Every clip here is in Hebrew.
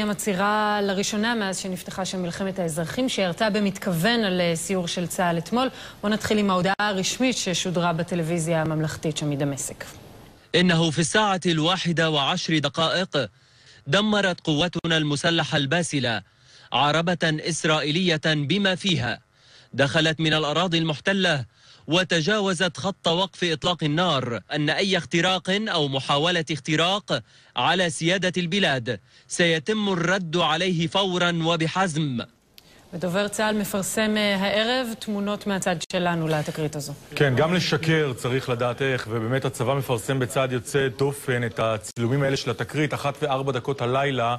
הסכם עצירה לראשונה מאז שנפתחה שם מלחמת האזרחים, שירתה במתכוון על סיור של צה"ל אתמול. בוא נתחיל עם ההודעה הרשמית ששודרה בטלוויזיה הממלכתית שם מדמשק. إنه في الساعة 1:10 دمرت قواتنا المسلحة الباسلة عربة إسرائيلية بما فيها دخلت من الأراضي المحتلة وتجاوزت خط وقف إطلاق النار أن أي اختراق أو محاولة اختراق على سيادة البلاد سيتم الرد عليه فورا وبحزم. ודובר צה"ל מפרסם הערב תמונות מהצד שלנו לתקרית הזו. כן, גם לשקר צריך לדעת איך, ובאמת הצבא מפרסם בצד יוצא דופן את הצילומים האלה של התקרית. 1:04 הלילה,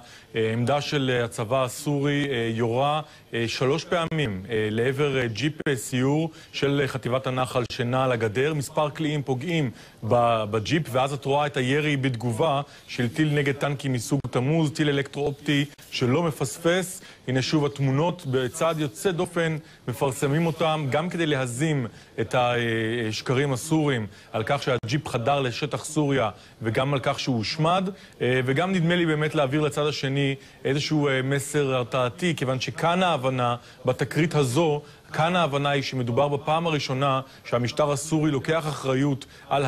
עמדה של הצבא הסורי יורה 3 פעמים לעבר ג'יפ סיור של חטיבת הנחל שנע על הגדר. מספר קליעים פוגעים בג'יפ, ואז את רואה את הירי בתגובה של טיל נגד טנקים מסוג תמוז, טיל אלקטרו-אופטי שלא מפספס. הנה שוב התמונות בצד יוצא דופן, מפרסמים אותם גם כדי להזים את השקרים הסורים על כך שהג'יפ חדר לשטח סוריה וגם על כך שהוא הושמד, וגם נדמה לי באמת להעביר לצד השני איזשהו מסר הרתעתי, כיוון שכאן ההבנה בתקרית הזו, כאן ההבנה היא שמדובר בפעם הראשונה שהמשטר הסורי לוקח אחריות על